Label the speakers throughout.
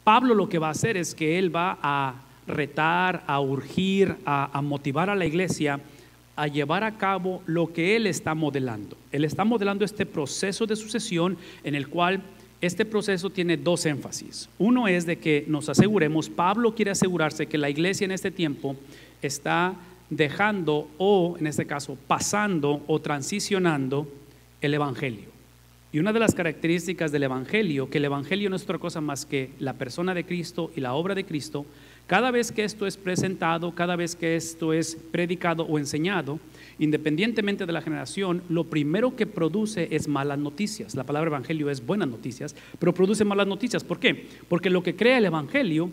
Speaker 1: Pablo lo que va a hacer es que él va a retar, a urgir, a motivar a la iglesia a llevar a cabo lo que él está modelando. Él está modelando este proceso de sucesión en el cual este proceso tiene dos énfasis. Uno es de que nos aseguremos, Pablo quiere asegurarse que la iglesia en este tiempo está dejando, o en este caso pasando o transicionando el evangelio. Y una de las características del evangelio, que el evangelio no es otra cosa más que la persona de Cristo y la obra de Cristo. Cada vez que esto es presentado, cada vez que esto es predicado o enseñado, independientemente de la generación, lo primero que produce es malas noticias. La palabra evangelio es buenas noticias, pero produce malas noticias. ¿Por qué? Porque lo que crea el evangelio,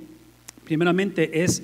Speaker 1: primeramente es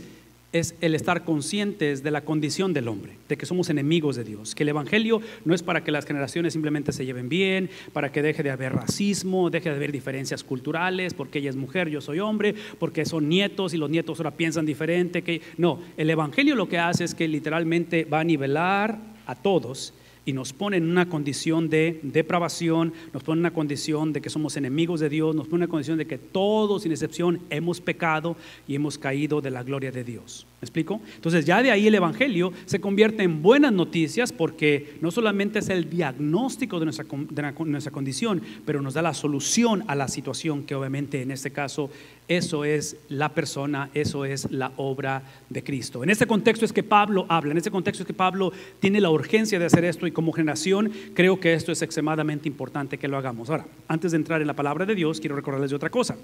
Speaker 1: el estar conscientes de la condición del hombre, de que somos enemigos de Dios, que el evangelio no es para que las generaciones simplemente se lleven bien, para que deje de haber racismo, deje de haber diferencias culturales, porque ella es mujer, yo soy hombre, porque son nietos y los nietos ahora piensan diferente. No, el evangelio lo que hace es que literalmente va a nivelar a todos y nos pone en una condición de depravación, nos pone en una condición de que somos enemigos de Dios, nos pone en una condición de que todos sin excepción hemos pecado y hemos caído de la gloria de Dios. ¿Me explico? Entonces ya de ahí el evangelio se convierte en buenas noticias, porque no solamente es el diagnóstico de nuestra condición, pero nos da la solución a la situación, que obviamente en este caso eso es la persona, eso es la obra de Cristo. En este contexto es que Pablo habla, en este contexto es que Pablo tiene la urgencia de hacer esto, y como generación creo que esto es extremadamente importante que lo hagamos. Ahora, antes de entrar en la palabra de Dios, quiero recordarles de otra cosa.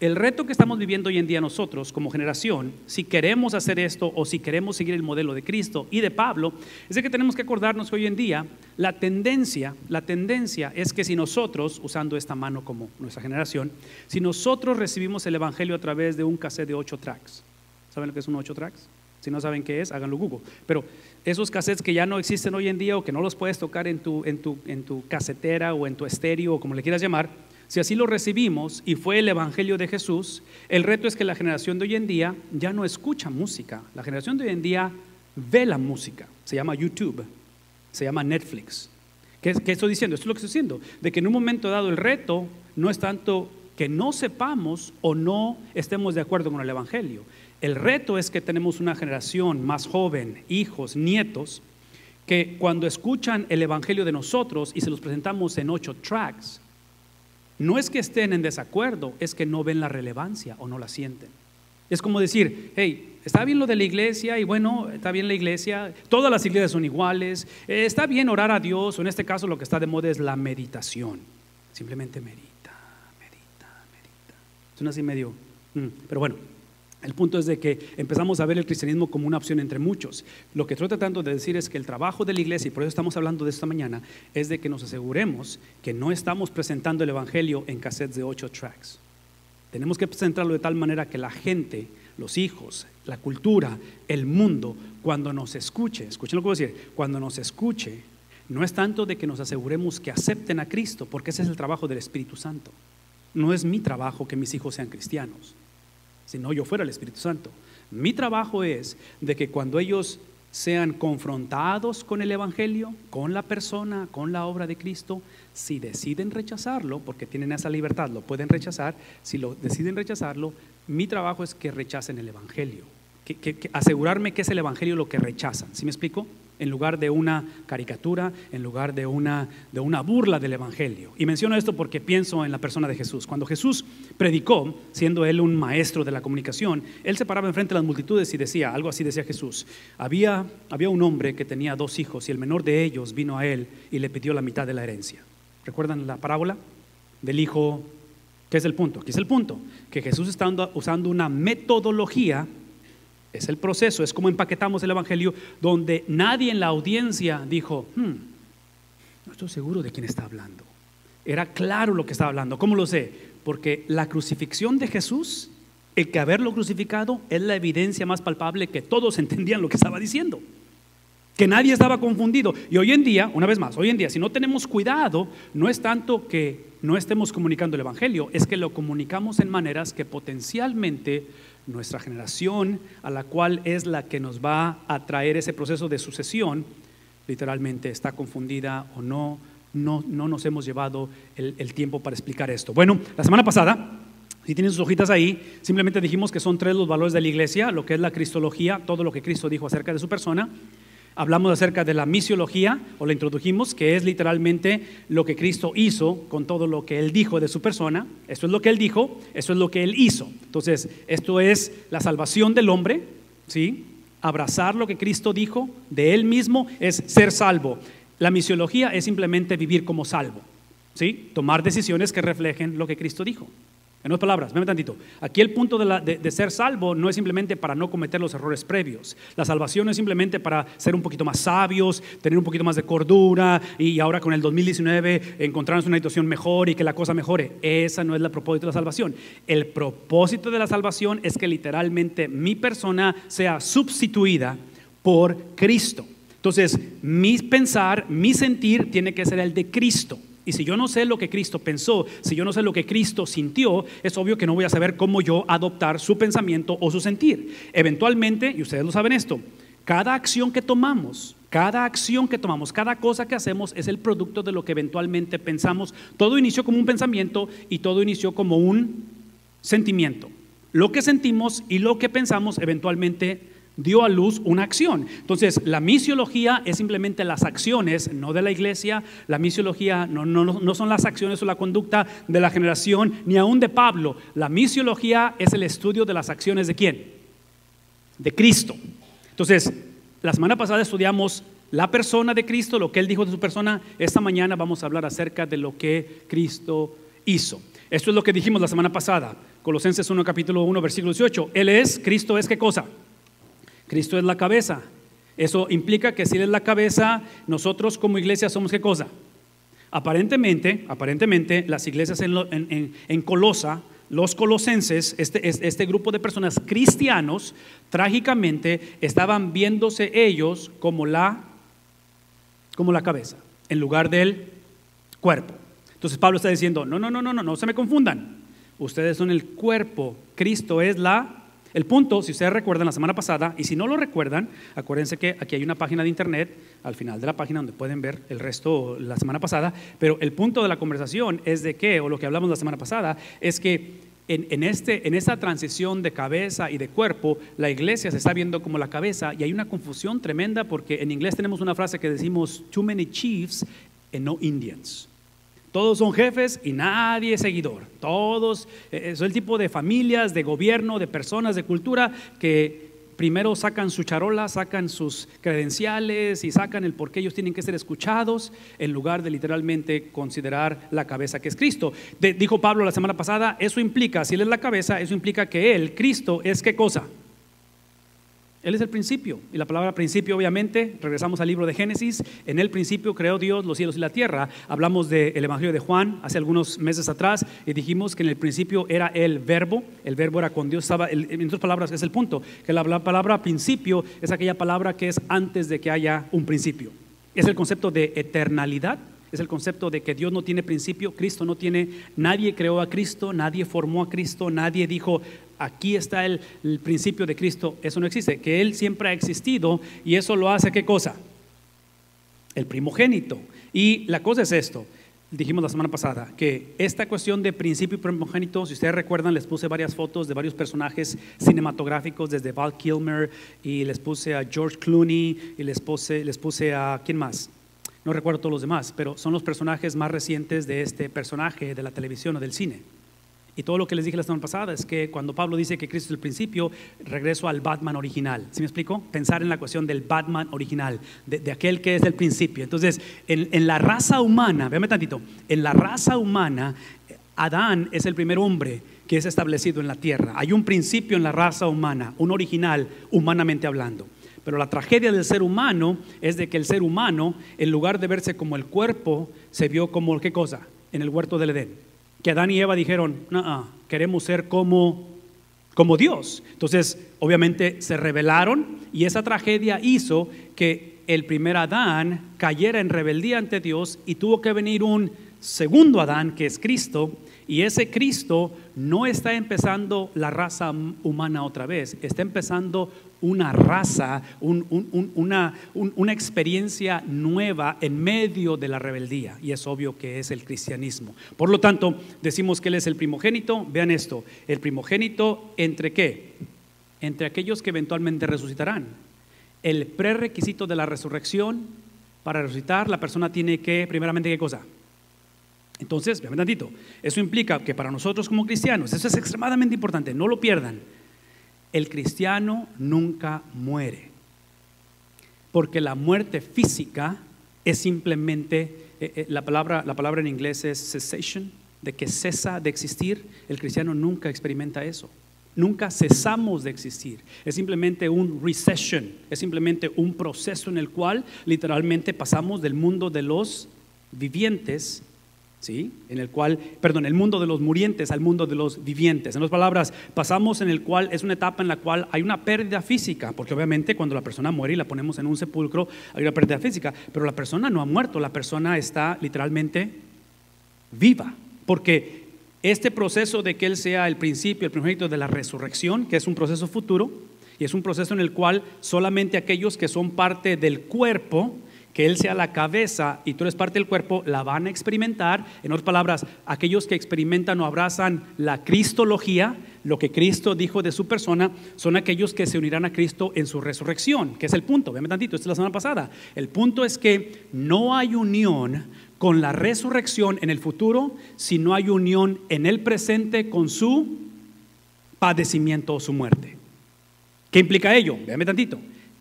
Speaker 1: El reto que estamos viviendo hoy en día nosotros como generación, si queremos hacer esto o si queremos seguir el modelo de Cristo y de Pablo, es de que tenemos que acordarnos que hoy en día la tendencia es que si nosotros, usando esta mano como nuestra generación, si nosotros recibimos el evangelio a través de un cassette de 8 tracks, ¿saben lo que es un 8 tracks? Si no saben qué es, háganlo Google. Pero esos cassettes que ya no existen hoy en día, o que no los puedes tocar en tu casetera o en tu estéreo o como le quieras llamar, si así lo recibimos y fue el evangelio de Jesús, el reto es que la generación de hoy en día ya no escucha música. La generación de hoy en día ve la música. Se llama YouTube, se llama Netflix. ¿Qué estoy diciendo? Esto es lo que estoy diciendo, de que en un momento dado el reto no es tanto que no sepamos o no estemos de acuerdo con el evangelio. El reto es que tenemos una generación más joven, hijos, nietos, que cuando escuchan el evangelio de nosotros y se los presentamos en 8 tracks, no es que estén en desacuerdo, es que no ven la relevancia o no la sienten. Es como decir, hey, está bien lo de la iglesia, y bueno, está bien la iglesia, todas las iglesias son iguales, está bien orar a Dios, o en este caso lo que está de moda es la meditación. Simplemente medita. Suena así medio, pero bueno. El punto es de que empezamos a ver el cristianismo como una opción entre muchos. Lo que estoy tratando de decir es que el trabajo de la iglesia, y por eso estamos hablando de esta mañana, es de que nos aseguremos que no estamos presentando el evangelio en cassettes de 8 tracks. Tenemos que presentarlo de tal manera que la gente, los hijos, la cultura, el mundo, cuando nos escuche, escuchen lo que voy a decir, cuando nos escuche, no es tanto de que nos aseguremos que acepten a Cristo, porque ese es el trabajo del Espíritu Santo. No es mi trabajo que mis hijos sean cristianos, si no yo fuera el Espíritu Santo. Mi trabajo es de que cuando ellos sean confrontados con el evangelio, con la persona, con la obra de Cristo, si deciden rechazarlo, porque tienen esa libertad, lo pueden rechazar. Si lo deciden rechazarlo, mi trabajo es que rechacen el evangelio, que asegurarme que es el evangelio lo que rechazan. ¿Sí me explico? En lugar de una caricatura, en lugar de una burla del evangelio. Y menciono esto porque pienso en la persona de Jesús. Cuando Jesús predicó, siendo él un maestro de la comunicación, él se paraba enfrente de las multitudes y decía, algo así decía Jesús: había un hombre que tenía 2 hijos, y el menor de ellos vino a él y le pidió la mitad de la herencia. ¿Recuerdan la parábola del hijo? ¿Qué es el punto? Aquí es el punto, que Jesús está usando una metodología. Es el proceso, es como empaquetamos el evangelio, donde nadie en la audiencia dijo, no estoy seguro de quién está hablando. Era claro lo que estaba hablando. ¿Cómo lo sé? Porque la crucifixión de Jesús, el que haberlo crucificado, es la evidencia más palpable que todos entendían lo que estaba diciendo, que nadie estaba confundido. Y hoy en día, una vez más, hoy en día, si no tenemos cuidado, no es tanto que no estemos comunicando el evangelio, es que lo comunicamos en maneras que potencialmente nuestra generación, a la cual es la que nos va a traer ese proceso de sucesión, literalmente está confundida o no nos hemos llevado el tiempo para explicar esto. Bueno, la semana pasada Si tienen sus hojitas ahí, simplemente dijimos que son 3 los valores de la iglesia: lo que es la cristología, todo lo que Cristo dijo acerca de su persona. Hablamos acerca de la misiología, o la introdujimos, que es literalmente lo que Cristo hizo con todo lo que Él dijo de su persona. Esto es lo que Él dijo, esto es lo que Él hizo. Entonces, esto es la salvación del hombre, ¿sí? Abrazar lo que Cristo dijo de Él mismo es ser salvo. La misiología es simplemente vivir como salvo, ¿sí? Tomar decisiones que reflejen lo que Cristo dijo. En otras palabras, véame tantito. Aquí el punto de ser salvo no es simplemente para no cometer los errores previos. La salvación es simplemente para ser un poquito más sabios, tener un poquito más de cordura, y ahora con el 2019 encontrarnos una situación mejor y que la cosa mejore. Esa no es el propósito de la salvación. El propósito de la salvación es que literalmente mi persona sea sustituida por Cristo. Entonces, mi pensar, mi sentir tiene que ser el de Cristo. Y si yo no sé lo que Cristo pensó, si yo no sé lo que Cristo sintió, es obvio que no voy a saber cómo yo adoptar su pensamiento o su sentir. Eventualmente, y ustedes lo saben esto, cada acción que tomamos, cada cosa que hacemos es el producto de lo que eventualmente pensamos. Todo inició como un pensamiento y todo inició como un sentimiento. Lo que sentimos y lo que pensamos eventualmente dio a luz una acción. Entonces, la misiología es simplemente las acciones, no de la iglesia. La misiología no son las acciones o la conducta de la generación, ni aún de Pablo. La misiología es el estudio de las acciones ¿de quién? De Cristo. Entonces, la semana pasada estudiamos la persona de Cristo, lo que Él dijo de su persona. Esta mañana vamos a hablar acerca de lo que Cristo hizo. Esto es lo que dijimos la semana pasada. Colosenses 1, capítulo 1, versículo 18. Cristo es ¿qué cosa? Cristo es la cabeza. Eso implica que si Él es la cabeza, nosotros como iglesia somos ¿qué cosa? Aparentemente las iglesias en Colosa, los colosenses, este grupo de personas cristianos, trágicamente estaban viéndose ellos como la cabeza, en lugar del cuerpo. Entonces Pablo está diciendo, no se me confundan. Ustedes son el cuerpo, Cristo es el punto. Si ustedes recuerdan la semana pasada, y si no lo recuerdan, acuérdense que aquí hay una página de internet al final de la página donde pueden ver el resto la semana pasada, pero el punto de la conversación es de que, o lo que hablamos la semana pasada, es que en esta transición de cabeza y de cuerpo, la iglesia se está viendo como la cabeza, y hay una confusión tremenda porque en inglés tenemos una frase que decimos too many chiefs and no Indians. Todos son jefes y nadie es seguidor. Todos son el tipo de familias, de gobierno, de personas, de cultura que primero sacan su charola, sacan sus credenciales y sacan el por qué ellos tienen que ser escuchados, en lugar de literalmente considerar la cabeza que es Cristo. Dijo Pablo la semana pasada, eso implica, si Él es la cabeza, eso implica que Él, Cristo, ¿es qué cosa? Él es el principio, y la palabra principio, obviamente, regresamos al libro de Génesis. En el principio creó Dios los cielos y la tierra. Hablamos del Evangelio de Juan hace algunos meses atrás y dijimos que en el principio era el verbo era con Dios, en otras palabras es el punto, que la palabra principio es aquella palabra que es antes de que haya un principio. Es el concepto de eternalidad. Es el concepto de que Dios no tiene principio, Cristo no tiene, nadie creó a Cristo, nadie formó a Cristo, nadie dijo aquí está el principio de Cristo. Eso no existe, que Él siempre ha existido, y eso lo hace ¿qué cosa? El primogénito. Y la cosa es esto, dijimos la semana pasada, que esta cuestión de principio y primogénito, si ustedes recuerdan, les puse varias fotos de varios personajes cinematográficos, desde Val Kilmer, y les puse a George Clooney, y les puse a ¿quién más? No recuerdo todos los demás, pero son los personajes más recientes de este personaje de la televisión o del cine. Y todo lo que les dije la semana pasada es que cuando Pablo dice que Cristo es el principio, regreso al Batman original. ¿Sí me explico? Pensar en la cuestión del Batman original, de aquel que es el principio. Entonces, en la raza humana, véame tantito, en la raza humana, Adán es el primer hombre que es establecido en la tierra. Hay un principio en la raza humana, un original, humanamente hablando. Pero la tragedia del ser humano es de que el ser humano, en lugar de verse como el cuerpo, se vio como ¿qué cosa? En el huerto del Edén. Que Adán y Eva dijeron, no, queremos ser como Dios. Entonces, obviamente se rebelaron, y esa tragedia hizo que el primer Adán cayera en rebeldía ante Dios, y tuvo que venir un segundo Adán, que es Cristo, y ese Cristo no está empezando la raza humana otra vez, está empezando una raza, una experiencia nueva en medio de la rebeldía, y es obvio que es el cristianismo. Por lo tanto, decimos que Él es el primogénito. Vean esto, el primogénito ¿entre qué? Entre aquellos que eventualmente resucitarán. El prerequisito de la resurrección, para resucitar, la persona tiene que, primeramente, ¿qué cosa? Entonces, vean tantito, eso implica que para nosotros como cristianos, eso es extremadamente importante, no lo pierdan. El cristiano nunca muere, porque la muerte física es simplemente, la palabra en inglés es cessation, de que cesa de existir. El cristiano nunca experimenta eso, nunca cesamos de existir, es simplemente un recession, es simplemente un proceso en el cual literalmente pasamos del mundo de los vivientes, ¿sí? El mundo de los murientes al mundo de los vivientes. En otras palabras, pasamos en el cual es una etapa en la cual hay una pérdida física, porque obviamente cuando la persona muere y la ponemos en un sepulcro hay una pérdida física, pero la persona no ha muerto, la persona está literalmente viva, porque este proceso de que Él sea el principio, el primogénito de la resurrección, que es un proceso futuro, y es un proceso en el cual solamente aquellos que son parte del cuerpo, que Él sea la cabeza y tú eres parte del cuerpo, la van a experimentar. En otras palabras, aquellos que experimentan o abrazan la cristología, lo que Cristo dijo de su persona, son aquellos que se unirán a Cristo en su resurrección, que es el punto. Véanme tantito, esta es la semana pasada. El punto es que no hay unión con la resurrección en el futuro si no hay unión en el presente con su padecimiento o su muerte. ¿Qué implica ello? Véanme tantito.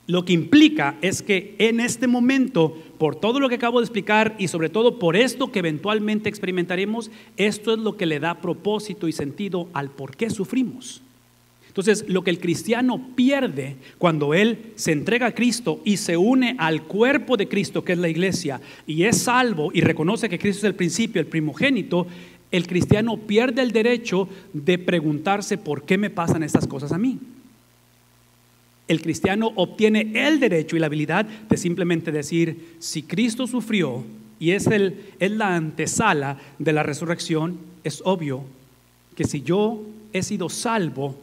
Speaker 1: Lo que implica es que en este momento, por todo lo que acabo de explicar y sobre todo por esto que eventualmente experimentaremos, esto es lo que le da propósito y sentido al por qué sufrimos. Entonces, lo que el cristiano pierde cuando él se entrega a Cristo y se une al cuerpo de Cristo, que es la iglesia, y es salvo y reconoce que Cristo es el principio, el primogénito, el cristiano pierde el derecho de preguntarse ¿por qué me pasan estas cosas a mí? El cristiano obtiene el derecho y la habilidad de simplemente decir, si Cristo sufrió y es la antesala de la resurrección, es obvio que si yo he sido salvo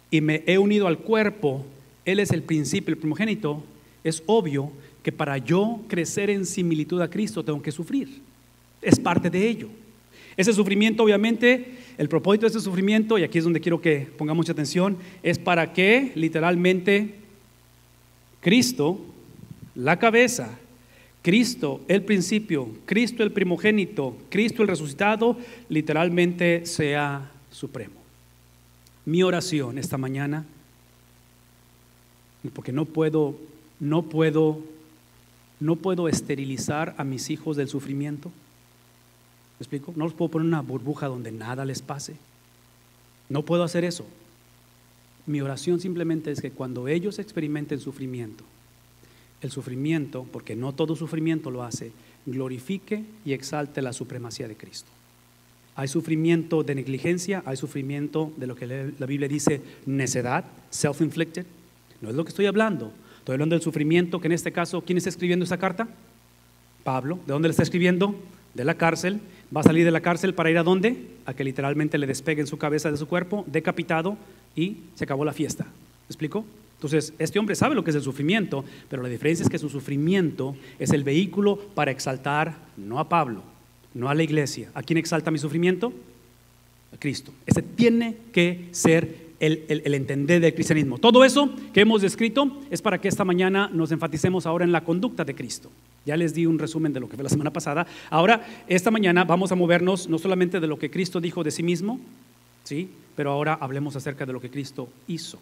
Speaker 1: y me he unido al cuerpo, Él es el principio, el primogénito, es obvio que para yo crecer en similitud a Cristo tengo que sufrir. Es parte de ello. Ese sufrimiento, obviamente, el propósito de ese sufrimiento, y aquí es donde quiero que pongamos mucha atención, es para que literalmente Cristo, la cabeza, Cristo el principio, Cristo el primogénito, Cristo el resucitado, literalmente sea supremo. Mi oración esta mañana, porque no puedo esterilizar a mis hijos del sufrimiento. ¿Me explico? No los puedo poner en una burbuja donde nada les pase. No puedo hacer eso. Mi oración simplemente es que cuando ellos experimenten sufrimiento, el sufrimiento, porque no todo sufrimiento lo hace, glorifique y exalte la supremacía de Cristo. Hay sufrimiento de negligencia, hay sufrimiento de lo que la Biblia dice necedad, self-inflicted. No es lo que estoy hablando del sufrimiento que en este caso, ¿quién está escribiendo esa carta? Pablo. ¿De dónde le está escribiendo? De la cárcel. Va a salir de la cárcel para ir ¿a dónde? A que literalmente le despeguen su cabeza de su cuerpo, decapitado, y se acabó la fiesta. ¿Me explico? Entonces, este hombre sabe lo que es el sufrimiento, pero la diferencia es que su sufrimiento es el vehículo para exaltar no a Pablo, no a la iglesia. ¿A quién exalta mi sufrimiento? A Cristo. Ese tiene que ser el entender del cristianismo. Todo eso que hemos descrito es para que esta mañana nos enfaticemos ahora en la conducta de Cristo. Ya les di un resumen de lo que fue la semana pasada. Ahora, esta mañana vamos a movernos no solamente de lo que Cristo dijo de sí mismo, ¿sí? Pero ahora hablemos acerca de lo que Cristo hizo.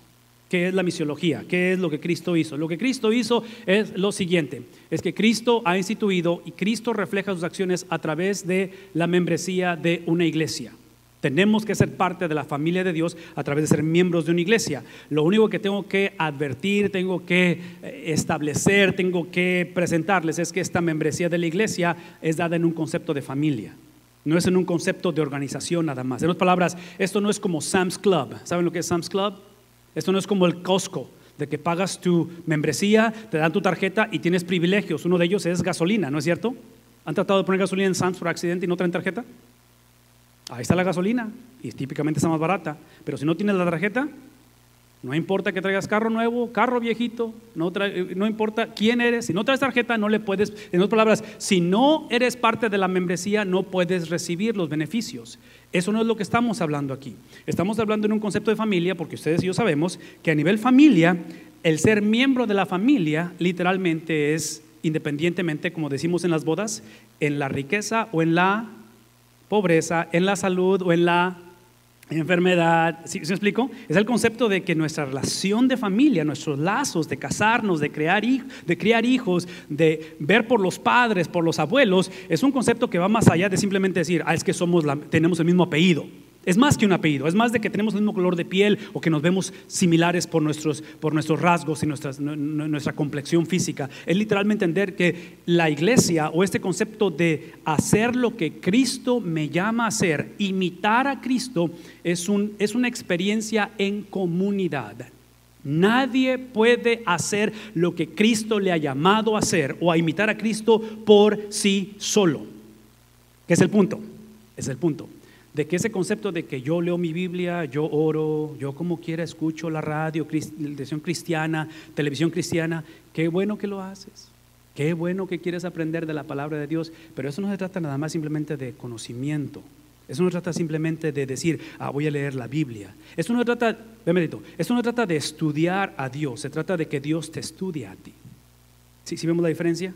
Speaker 1: ¿Qué es la misiología? ¿Qué es lo que Cristo hizo? Lo que Cristo hizo es lo siguiente, es que Cristo ha instituido y Cristo refleja sus acciones a través de la membresía de una iglesia. Tenemos que ser parte de la familia de Dios a través de ser miembros de una iglesia. Lo único que tengo que advertir, tengo que establecer, tengo que presentarles es que esta membresía de la iglesia es dada en un concepto de familia. No es en un concepto de organización nada más. En otras palabras, esto no es como Sam's Club. ¿Saben lo que es Sam's Club? Esto no es como el Costco, de que pagas tu membresía, te dan tu tarjeta y tienes privilegios. Uno de ellos es gasolina, ¿no es cierto? ¿Han tratado de poner gasolina en Sam's por accidente y no traen tarjeta? Ahí está la gasolina y típicamente está más barata, pero si no tienes la tarjeta, no importa que traigas carro nuevo, carro viejito, no importa quién eres, si no traes tarjeta no le puedes, en otras palabras, si no eres parte de la membresía no puedes recibir los beneficios. Eso no es lo que estamos hablando aquí. Estamos hablando en un concepto de familia, porque ustedes y yo sabemos que a nivel familia, el ser miembro de la familia literalmente es, independientemente, como decimos en las bodas, en la riqueza o en la pobreza, en la salud o en la enfermedad. ¿Sí me explico? Es el concepto de que nuestra relación de familia, nuestros lazos de casarnos, de criar hijos, de ver por los padres, por los abuelos, es un concepto que va más allá de simplemente decir, es que tenemos el mismo apellido. Es más que un apellido, es más de que tenemos el mismo color de piel o que nos vemos similares por nuestros rasgos y nuestra complexión física. Es literalmente entender que la iglesia o este concepto de hacer lo que Cristo me llama a hacer, imitar a Cristo, es una experiencia en comunidad. Nadie puede hacer lo que Cristo le ha llamado a hacer o a imitar a Cristo por sí solo. ¿Qué es el punto? Es el punto. De que ese concepto de que yo leo mi Biblia, yo oro, yo como quiera escucho la radio, televisión cristiana, qué bueno que lo haces, qué bueno que quieres aprender de la palabra de Dios, pero eso no se trata nada más simplemente de conocimiento, eso no se trata simplemente de decir, voy a leer la Biblia, eso no se trata de estudiar a Dios, se trata de que Dios te estudie a ti. ¿Sí vemos la diferencia?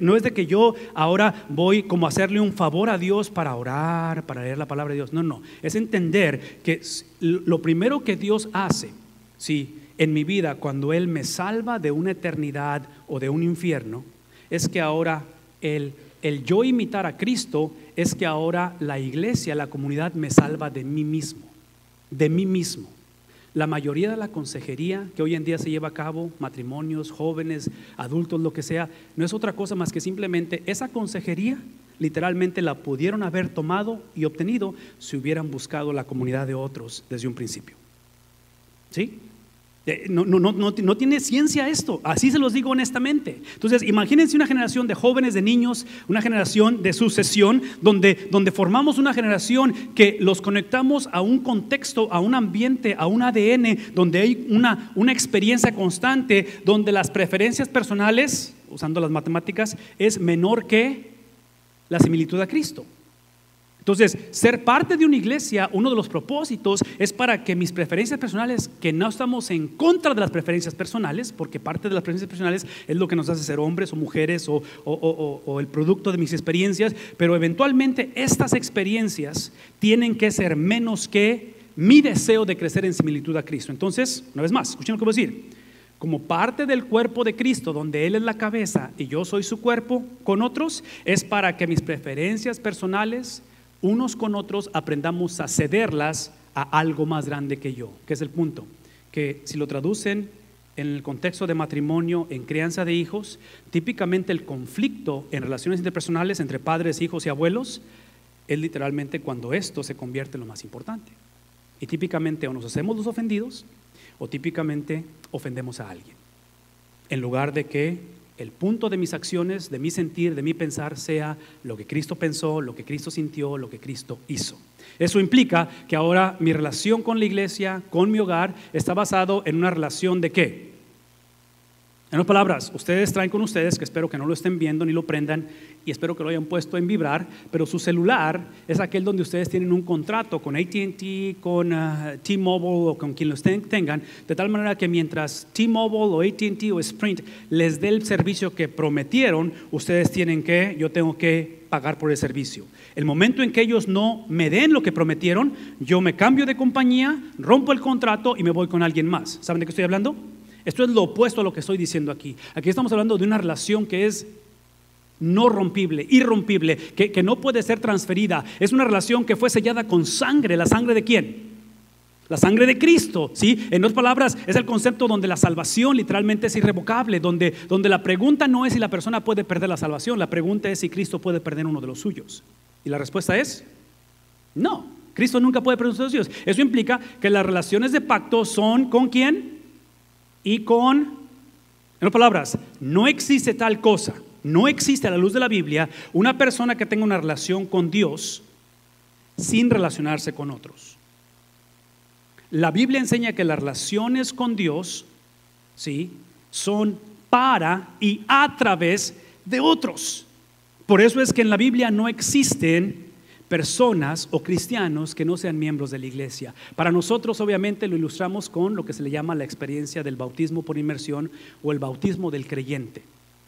Speaker 1: No es de que yo ahora voy como a hacerle un favor a Dios para orar, para leer la palabra de Dios. No, es entender que lo primero que Dios hace, en mi vida, cuando Él me salva de una eternidad o de un infierno, es que ahora el yo imitar a Cristo es que ahora la iglesia, la comunidad me salva de mí mismo, de mí mismo. La mayoría de la consejería que hoy en día se lleva a cabo, matrimonios, jóvenes, adultos, lo que sea, no es otra cosa más que simplemente esa consejería literalmente la pudieron haber tomado y obtenido si hubieran buscado la comunidad de otros desde un principio. ¿Sí? No tiene ciencia esto, así se los digo honestamente. Entonces imagínense una generación de jóvenes, de niños, una generación de sucesión donde formamos una generación que los conectamos a un contexto, a un ambiente, a un ADN, donde hay una experiencia constante, donde las preferencias personales, usando las matemáticas, es menor que la similitud a Cristo. Entonces, ser parte de una iglesia, uno de los propósitos es para que mis preferencias personales, que no estamos en contra de las preferencias personales, porque parte de las preferencias personales es lo que nos hace ser hombres o mujeres o el producto de mis experiencias, pero eventualmente estas experiencias tienen que ser menos que mi deseo de crecer en similitud a Cristo. Entonces, una vez más, escuchen lo que voy a decir. Como parte del cuerpo de Cristo, donde Él es la cabeza y yo soy su cuerpo con otros, es para que mis preferencias personales unos con otros aprendamos a cederlas a algo más grande que yo. ¿Qué es el punto? Que si lo traducen en el contexto de matrimonio, en crianza de hijos, típicamente el conflicto en relaciones interpersonales entre padres, hijos y abuelos es literalmente cuando esto se convierte en lo más importante. Y típicamente o nos hacemos los ofendidos o típicamente ofendemos a alguien. En lugar de que el punto de mis acciones, de mi sentir, de mi pensar sea lo que Cristo pensó, lo que Cristo sintió, lo que Cristo hizo. Eso implica que ahora mi relación con la iglesia, con mi hogar, está basado en una relación de ¿qué? En otras palabras, ustedes traen con ustedes, que espero que no lo estén viendo ni lo prendan y espero que lo hayan puesto en vibrar, pero su celular es aquel donde ustedes tienen un contrato con AT&T, con T-Mobile o con quien lo tengan, de tal manera que mientras T-Mobile o AT&T o Sprint les dé el servicio que prometieron, yo tengo que pagar por el servicio. El momento en que ellos no me den lo que prometieron, yo me cambio de compañía, rompo el contrato y me voy con alguien más. ¿Saben de qué estoy hablando? Esto es lo opuesto a lo que estoy diciendo aquí. Aquí estamos hablando de una relación que es no rompible, irrompible, que no puede ser transferida. Es una relación que fue sellada con sangre. ¿La sangre de quién? La sangre de Cristo, ¿sí? En otras palabras, es el concepto donde la salvación literalmente es irrevocable, donde la pregunta no es si la persona puede perder la salvación, la pregunta es si Cristo puede perder uno de los suyos. Y la respuesta es no. Cristo nunca puede perder uno de los suyos. Eso implica que las relaciones de pacto son ¿con quién? Y en otras palabras, no existe tal cosa no existe a la luz de la Biblia una persona que tenga una relación con Dios sin relacionarse con otros. La Biblia enseña que las relaciones con Dios, ¿sí?, son para y a través de otros. Por eso es que en la Biblia no existen personas o cristianos que no sean miembros de la iglesia. Para nosotros, obviamente, lo ilustramos con lo que se le llama la experiencia del bautismo por inmersión o el bautismo del creyente.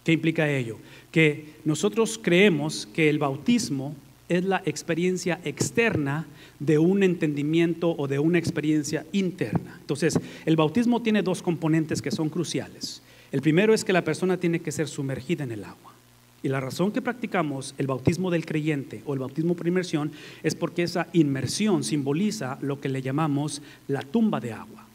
Speaker 1: ¿Qué implica ello? Que nosotros creemos que el bautismo es la experiencia externa de un entendimiento o de una experiencia interna. Entonces, el bautismo tiene dos componentes que son cruciales. El primero es que la persona tiene que ser sumergida en el agua. Y la razón que practicamos el bautismo del creyente o el bautismo por inmersión es porque esa inmersión simboliza lo que le llamamos la tumba de agua.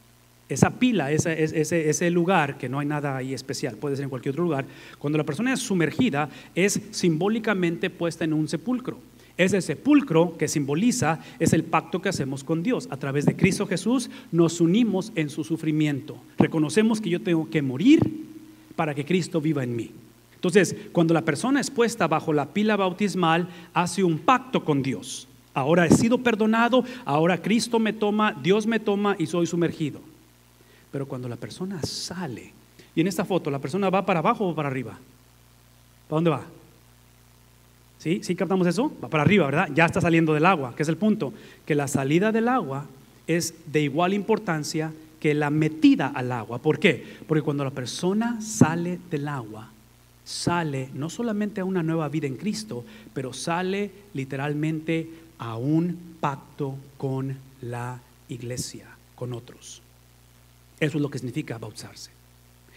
Speaker 1: Esa pila, ese lugar que no hay nada ahí especial, puede ser en cualquier otro lugar. Cuando la persona es sumergida, es simbólicamente puesta en un sepulcro. Ese sepulcro que simboliza es el pacto que hacemos con Dios. A través de Cristo Jesús nos unimos en su sufrimiento. Reconocemos que yo tengo que morir para que Cristo viva en mí. Entonces, cuando la persona es puesta bajo la pila bautismal, hace un pacto con Dios. Ahora he sido perdonado, ahora Cristo me toma, Dios me toma y soy sumergido. Pero cuando la persona sale, y en esta foto, ¿la persona va para abajo o para arriba? ¿Para dónde va? ¿Sí? ¿Sí captamos eso? Va para arriba, ¿verdad? Ya está saliendo del agua, que es el punto, que la salida del agua es de igual importancia que la metida al agua. ¿Por qué? Porque cuando la persona sale del agua, sale no solamente a una nueva vida en Cristo, pero sale literalmente a un pacto con la iglesia, con otros. Eso es lo que significa bautizarse.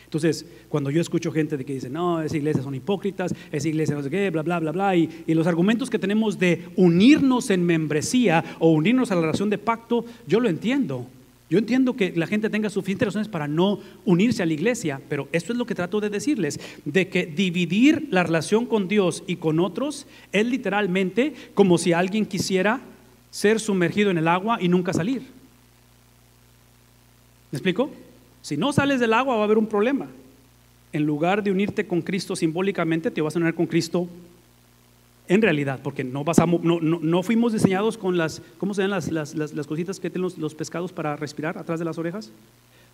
Speaker 1: Entonces, cuando yo escucho gente de que dice, no, esa iglesia son hipócritas, esa iglesia no sé qué, bla, bla, bla, bla, y los argumentos que tenemos de unirnos en membresía o unirnos a la relación de pacto, yo lo entiendo. Yo entiendo que la gente tenga suficientes razones para no unirse a la iglesia, pero esto es lo que trato de decirles, de que dividir la relación con Dios y con otros es literalmente como si alguien quisiera ser sumergido en el agua y nunca salir. ¿Me explico? Si no sales del agua va a haber un problema. En lugar de unirte con Cristo simbólicamente, te vas a unir con Cristo en realidad, porque no fuimos diseñados con las, ¿cómo se llaman las cositas que tienen los pescados para respirar atrás de las orejas?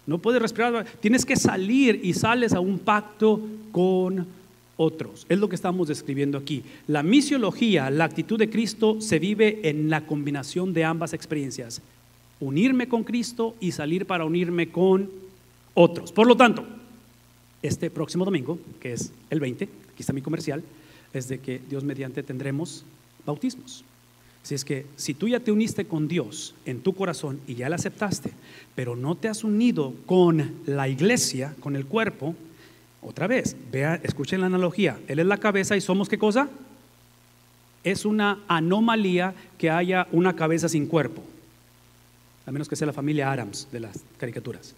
Speaker 1: No puedes respirar, tienes que salir y sales a un pacto con otros. Es lo que estamos describiendo aquí. La misiología, la actitud de Cristo se vive en la combinación de ambas experiencias. Unirme con Cristo y salir para unirme con otros. Por lo tanto, este próximo domingo, que es el 20, aquí está mi comercial, es de que Dios mediante tendremos bautismos. Así es que si tú ya te uniste con Dios en tu corazón y ya le aceptaste, pero no te has unido con la iglesia, con el cuerpo, otra vez, escuchen la analogía, Él es la cabeza y somos ¿qué cosa? Es una anomalía que haya una cabeza sin cuerpo, a menos que sea la familia Adams de las caricaturas,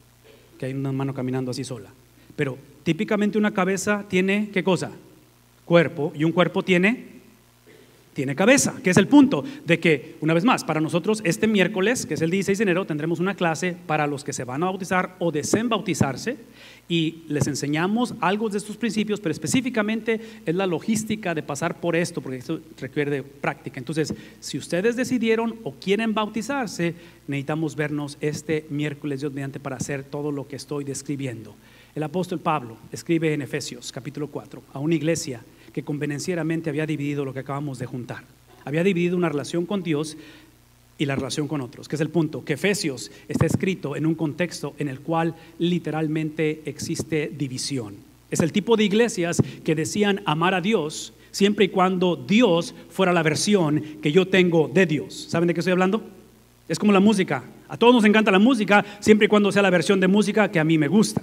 Speaker 1: que hay una mano caminando así sola. Pero típicamente una cabeza tiene ¿qué cosa? Cuerpo, y un cuerpo tiene cabeza, que es el punto de que, una vez más, para nosotros este miércoles, que es el 16 de enero, tendremos una clase para los que se van a bautizar o deseen bautizarse y les enseñamos algo de estos principios, pero específicamente es la logística de pasar por esto, porque esto requiere de práctica. Entonces, si ustedes decidieron o quieren bautizarse, necesitamos vernos este miércoles, Dios mediante, para hacer todo lo que estoy describiendo. El apóstol Pablo escribe en Efesios capítulo 4 a una iglesia que convenencieramente había dividido lo que acabamos de juntar. Había dividido una relación con Dios y la relación con otros, que es el punto, que Efesios está escrito en un contexto en el cual literalmente existe división. Es el tipo de iglesias que decían amar a Dios siempre y cuando Dios fuera la versión que yo tengo de Dios. ¿Saben de qué estoy hablando? Es como la música. A todos nos encanta la música siempre y cuando sea la versión de música que a mí me gusta.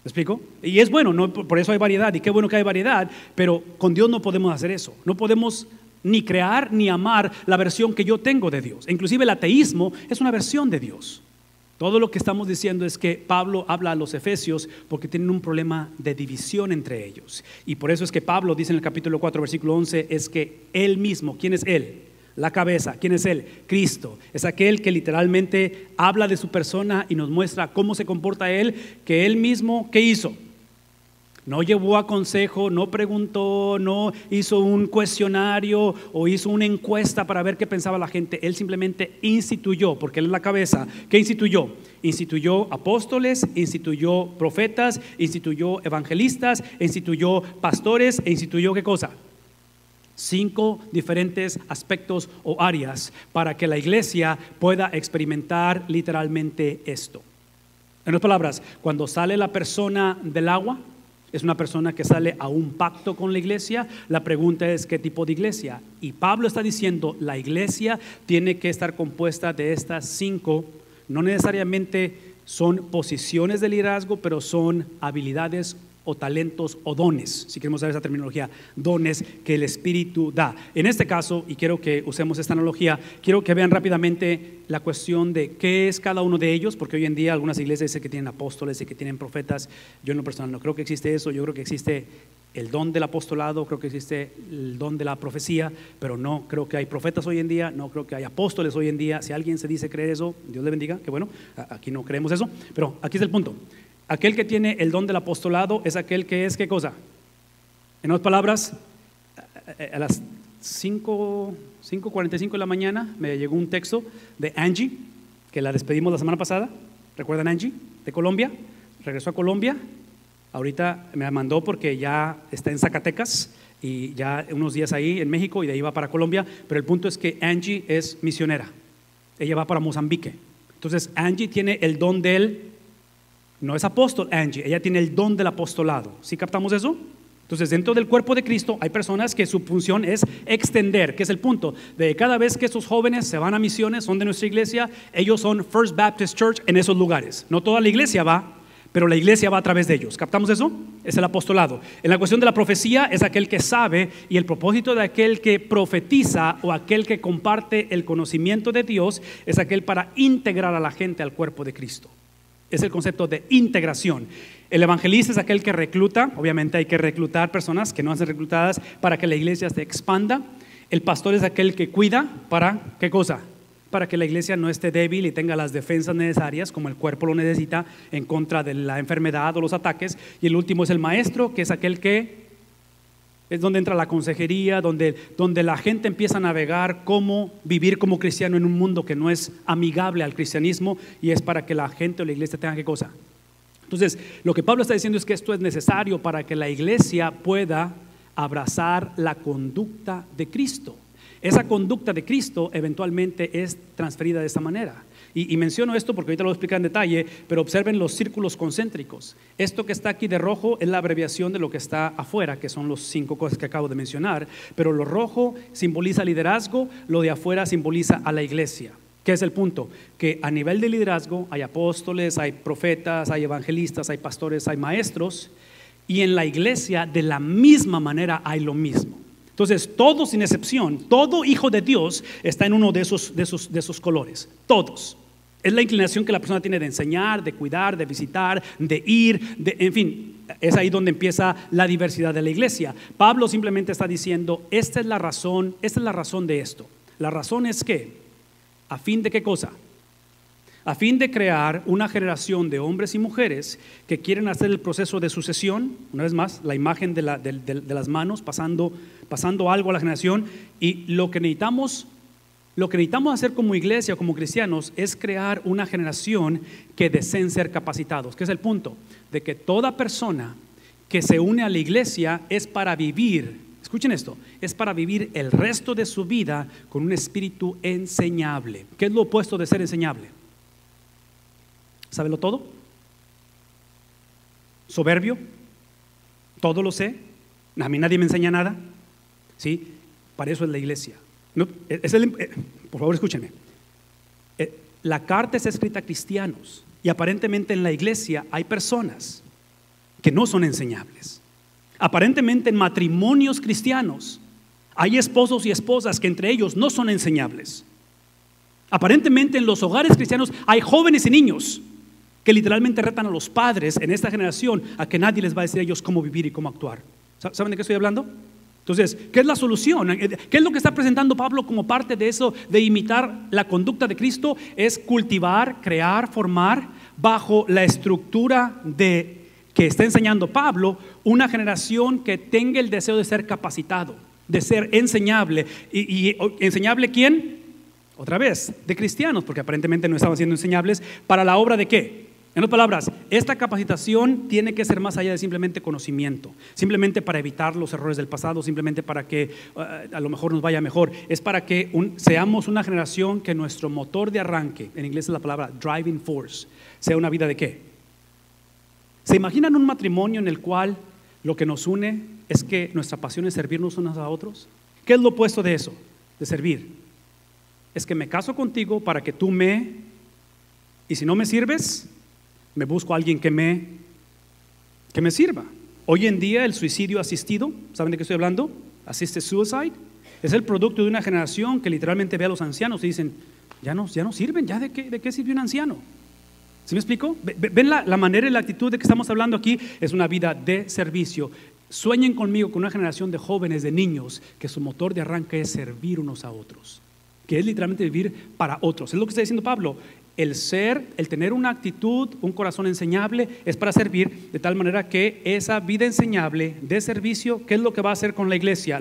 Speaker 1: ¿Me explico? Y es bueno, ¿no? Por eso hay variedad, y qué bueno que hay variedad, pero con Dios no podemos hacer eso. No podemos ni crear ni amar la versión que yo tengo de Dios. Inclusive el ateísmo es una versión de Dios. Todo lo que estamos diciendo es que Pablo habla a los efesios porque tienen un problema de división entre ellos. Y por eso es que Pablo dice en el capítulo 4, versículo 11, es que él mismo, ¿quién es él? La cabeza, ¿quién es Él? Cristo. Es aquel que literalmente habla de su persona y nos muestra cómo se comporta Él, que Él mismo, ¿qué hizo? No llevó a consejo, no preguntó, no hizo un cuestionario o hizo una encuesta para ver qué pensaba la gente. Él simplemente instituyó, porque él es la cabeza. ¿Qué instituyó? Instituyó apóstoles, instituyó profetas, instituyó evangelistas, instituyó pastores e instituyó ¿qué cosa? 5 diferentes aspectos o áreas para que la iglesia pueda experimentar literalmente esto. En otras palabras, cuando sale la persona del agua, es una persona que sale a un pacto con la iglesia. La pregunta es ¿qué tipo de iglesia? Y Pablo está diciendo la iglesia tiene que estar compuesta de estas 5, no necesariamente son posiciones de liderazgo, pero son habilidades o talentos o dones, si queremos usar esa terminología, dones que el Espíritu da. En este caso, y quiero que usemos esta analogía, quiero que vean rápidamente la cuestión de qué es cada uno de ellos, porque hoy en día algunas iglesias dicen que tienen apóstoles y que tienen profetas. Yo en lo personal no creo que existe eso. Yo creo que existe el don del apostolado, creo que existe el don de la profecía, pero no creo que hay profetas hoy en día, no creo que hay apóstoles hoy en día. Si alguien se dice creer eso, Dios le bendiga, que bueno, aquí no creemos eso, pero aquí es el punto. Aquel que tiene el don del apostolado es aquel que es, ¿qué cosa? En otras palabras, a las 5:45 de la mañana me llegó un texto de Angie, que la despedimos la semana pasada. ¿Recuerdan Angie? De Colombia. Regresó a Colombia. Ahorita me mandó porque ya está en Zacatecas y ya unos días ahí en México y de ahí va para Colombia. Pero el punto es que Angie es misionera. Ella va para Mozambique. Entonces Angie tiene el don de él. No es apóstol Angie, ella tiene el don del apostolado. ¿Sí captamos eso? Entonces dentro del cuerpo de Cristo hay personas que su función es extender, que es el punto de cada vez que estos jóvenes se van a misiones, son de nuestra iglesia, ellos son First Baptist Church en esos lugares. No toda la iglesia va, pero la iglesia va a través de ellos. ¿Captamos eso? Es el apostolado. En la cuestión de la profecía es aquel que sabe, y el propósito de aquel que profetiza o aquel que comparte el conocimiento de Dios es aquel para integrar a la gente al cuerpo de Cristo. Es el concepto de integración. El evangelista es aquel que recluta. Obviamente hay que reclutar personas que no han sido reclutadas para que la iglesia se expanda. El pastor es aquel que cuida para, ¿qué cosa? Para que la iglesia no esté débil y tenga las defensas necesarias como el cuerpo lo necesita en contra de la enfermedad o los ataques. Y el último es el maestro, que es aquel que es donde entra la consejería, donde la gente empieza a navegar cómo vivir como cristiano en un mundo que no es amigable al cristianismo, y es para que la gente o la iglesia tenga ¿qué cosa? Entonces, lo que Pablo está diciendo es que esto es necesario para que la iglesia pueda abrazar la conducta de Cristo. Esa conducta de Cristo eventualmente es transferida de esta manera. Y menciono esto porque ahorita lo voy a explicar en detalle, pero observen los círculos concéntricos. Esto que está aquí de rojo es la abreviación de lo que está afuera, que son los 5 cosas que acabo de mencionar. Pero lo rojo simboliza liderazgo, lo de afuera simboliza a la iglesia. ¿Qué es el punto? Que a nivel de liderazgo hay apóstoles, hay profetas, hay evangelistas, hay pastores, hay maestros, y en la iglesia de la misma manera hay lo mismo. Entonces, todos sin excepción, todo hijo de Dios está en uno de esos colores, todos. Es la inclinación que la persona tiene de enseñar, de cuidar, de visitar, de ir, en fin, es ahí donde empieza la diversidad de la iglesia. Pablo simplemente está diciendo, esta es la razón de esto. La razón es que, ¿a fin de qué cosa? A fin de crear una generación de hombres y mujeres que quieren hacer el proceso de sucesión, una vez más, la imagen de las manos pasando algo a la generación, y lo que necesitamos hacer como iglesia, como cristianos, es crear una generación que deseen ser capacitados. ¿Qué es el punto? De que toda persona que se une a la iglesia es para vivir, escuchen esto, es para vivir el resto de su vida con un espíritu enseñable. ¿Qué es lo opuesto de ser enseñable? ¿Sábelo todo? ¿Soberbio? ¿Todo lo sé? ¿A mí nadie me enseña nada? ¿Sí? Para eso es la iglesia. No, por favor, escúchenme. La carta es escrita a cristianos y aparentemente en la iglesia hay personas que no son enseñables. Aparentemente en matrimonios cristianos hay esposos y esposas que entre ellos no son enseñables. Aparentemente en los hogares cristianos hay jóvenes y niños que literalmente retan a los padres en esta generación a que nadie les va a decir a ellos cómo vivir y cómo actuar. ¿Saben de qué estoy hablando? Entonces, ¿qué es la solución? ¿Qué es lo que está presentando Pablo como parte de eso, de imitar la conducta de Cristo? Es cultivar, crear, formar bajo la estructura de que está enseñando Pablo, una generación que tenga el deseo de ser capacitado, de ser enseñable. ¿Y enseñable quién? Otra vez, de cristianos, porque aparentemente no estaban siendo enseñables. ¿Para la obra de qué? En otras palabras, esta capacitación tiene que ser más allá de simplemente conocimiento, simplemente para evitar los errores del pasado, simplemente para que a lo mejor nos vaya mejor. Es para que seamos una generación que nuestro motor de arranque, en inglés es la palabra driving force, sea una vida de qué. ¿Se imaginan un matrimonio en el cual lo que nos une es que nuestra pasión es servirnos unos a otros? ¿Qué es lo opuesto de eso? De servir. Es que me caso contigo para que tú y si no me sirves, me busco a alguien que me sirva. Hoy en día el suicidio asistido, ¿saben de qué estoy hablando? Assisted suicide, es el producto de una generación que literalmente ve a los ancianos y dicen, ya no sirven, ¿ya de qué sirve un anciano? ¿Sí me explico? ¿Ven la manera y la actitud de que estamos hablando aquí? Es una vida de servicio. Sueñen conmigo con una generación de jóvenes, de niños, que su motor de arranque es servir unos a otros, que es literalmente vivir para otros. Es lo que está diciendo Pablo. El tener una actitud, un corazón enseñable, es para servir, de tal manera que esa vida enseñable de servicio, ¿qué es lo que va a hacer con la iglesia?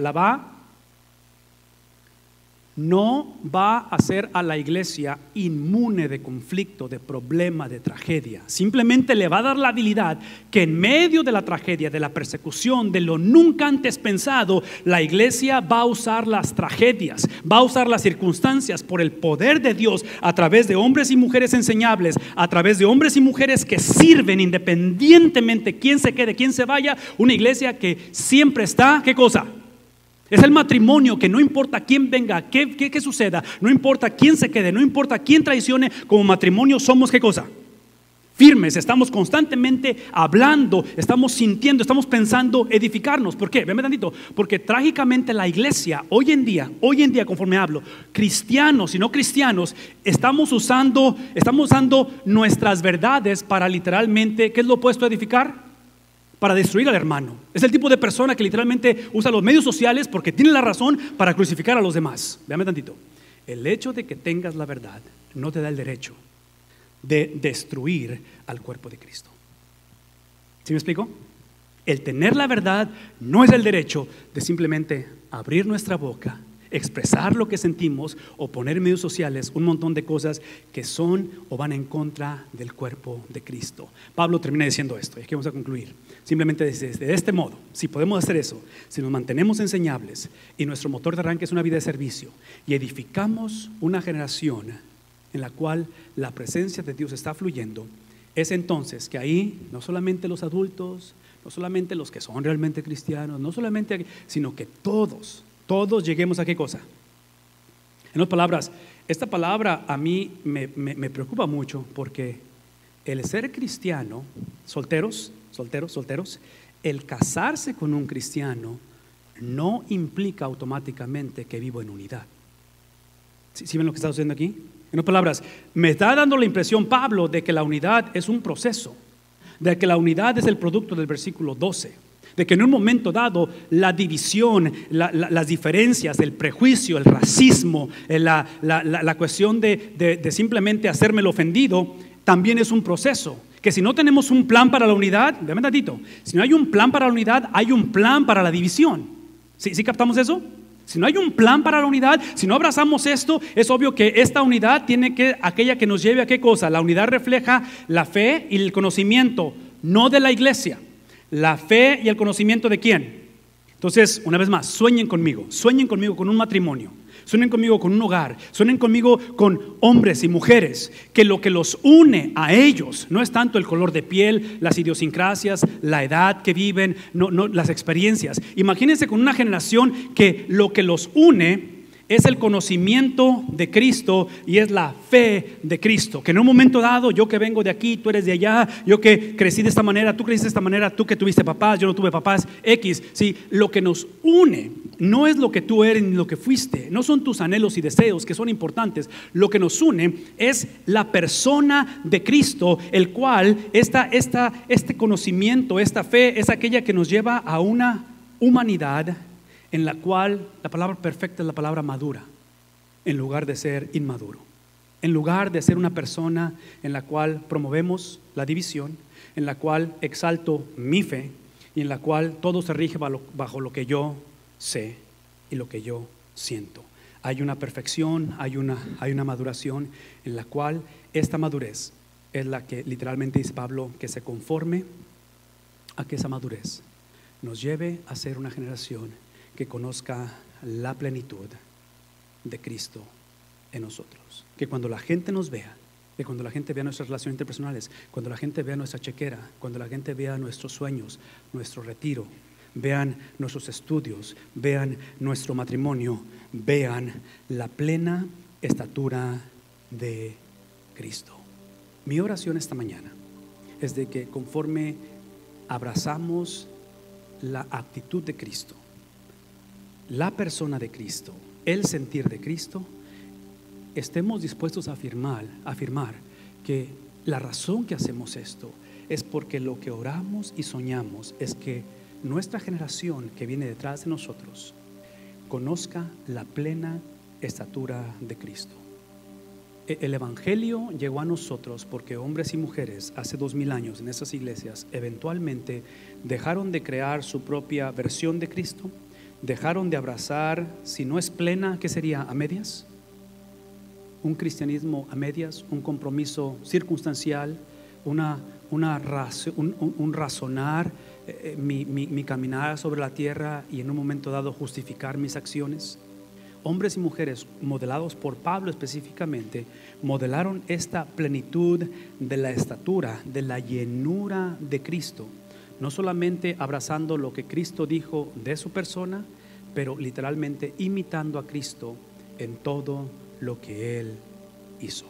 Speaker 1: No va a hacer a la iglesia inmune de conflicto, de problema, de tragedia. Simplemente le va a dar la habilidad que en medio de la tragedia, de la persecución, de lo nunca antes pensado, la iglesia va a usar las tragedias, va a usar las circunstancias por el poder de Dios a través de hombres y mujeres enseñables, a través de hombres y mujeres que sirven independientemente quién se quede, quién se vaya. Una iglesia que siempre está, ¿qué cosa? Es el matrimonio que no importa quién venga, qué suceda, no importa quién se quede, no importa quién traicione, como matrimonio somos ¿qué cosa? Firmes, estamos constantemente hablando, estamos sintiendo, estamos pensando edificarnos. ¿Por qué? Véanme tantito. Porque trágicamente la iglesia hoy en día, conforme hablo, cristianos y no cristianos, estamos usando nuestras verdades para literalmente, ¿qué es lo opuesto a edificar? Para destruir al hermano. Es el tipo de persona que literalmente usa los medios sociales porque tiene la razón para crucificar a los demás. Véame tantito. El hecho de que tengas la verdad no te da el derecho de destruir al cuerpo de Cristo. ¿Sí me explico? El tener la verdad no es el derecho de simplemente abrir nuestra boca, expresar lo que sentimos o poner en medios sociales un montón de cosas que son o van en contra del cuerpo de Cristo. Pablo termina diciendo esto y aquí vamos a concluir. Simplemente de este modo, si podemos hacer eso, si nos mantenemos enseñables y nuestro motor de arranque es una vida de servicio y edificamos una generación en la cual la presencia de Dios está fluyendo, es entonces que ahí no solamente los adultos, no solamente los que son realmente cristianos, no solamente, sino que todos lleguemos a ¿qué cosa? En otras palabras, esta palabra a mí me preocupa mucho porque el ser cristiano, solteros, el casarse con un cristiano no implica automáticamente que vivo en unidad. ¿Sí ven lo que está sucediendo aquí? En otras palabras, me está dando la impresión Pablo de que la unidad es un proceso, de que la unidad es el producto del versículo 12, de que en un momento dado la división, las diferencias, el prejuicio, el racismo, la cuestión de simplemente hacerme el ofendido, también es un proceso. Que si no tenemos un plan para la unidad, déjame tantito, si no hay un plan para la unidad, hay un plan para la división. ¿Sí captamos eso? Si no hay un plan para la unidad, si no abrazamos esto, es obvio que esta unidad aquella que nos lleve a ¿qué cosa? La unidad refleja la fe y el conocimiento, no de la iglesia. La fe y el conocimiento de quién. Entonces, una vez más, sueñen conmigo con un matrimonio. Sueñen conmigo con un hogar, sueñen conmigo con hombres y mujeres, que lo que los une a ellos no es tanto el color de piel, las idiosincrasias, la edad que viven, no, las experiencias. Imagínense con una generación que lo que los une es el conocimiento de Cristo y es la fe de Cristo. Que en un momento dado, yo que vengo de aquí, tú eres de allá, yo que crecí de esta manera, tú creciste de esta manera, tú que tuviste papás, yo no tuve papás, X. Sí, lo que nos une no es lo que tú eres ni lo que fuiste, no son tus anhelos y deseos que son importantes. Lo que nos une es la persona de Cristo, el cual este conocimiento, esta fe es aquella que nos lleva a una humanidad en la cual la palabra perfecta es la palabra madura, en lugar de ser inmaduro. En lugar de ser una persona en la cual promovemos la división, en la cual exalto mi fe y en la cual todo se rige bajo lo que yo sé y lo que yo siento. Hay una perfección, hay una maduración en la cual esta madurez es la que literalmente dice Pablo, que se conforme a que esa madurez nos lleve a ser una generación que conozca la plenitud de Cristo en nosotros. Que cuando la gente nos vea, que cuando la gente vea nuestras relaciones interpersonales, cuando la gente vea nuestra chequera, cuando la gente vea nuestros sueños, nuestro retiro, vean nuestros estudios, vean nuestro matrimonio, vean la plena estatura de Cristo. Mi oración esta mañana es de que conforme abrazamos la actitud de Cristo, la persona de Cristo, el sentir de Cristo, estemos dispuestos a afirmar que la razón que hacemos esto es porque lo que oramos y soñamos es que nuestra generación que viene detrás de nosotros conozca la plena estatura de Cristo. El Evangelio llegó a nosotros porque hombres y mujeres hace 2000 años en esas iglesias eventualmente dejaron de crear su propia versión de Cristo, dejaron de abrazar, si no es plena, ¿qué sería? ¿A medias? Un cristianismo a medias, un compromiso circunstancial, un razonar mi caminar sobre la tierra y en un momento dado justificar mis acciones. Hombres y mujeres modelados por Pablo específicamente modelaron esta plenitud de la estatura, de la llenura de Cristo, no solamente abrazando lo que Cristo dijo de su persona, pero literalmente imitando a Cristo en todo lo que Él hizo.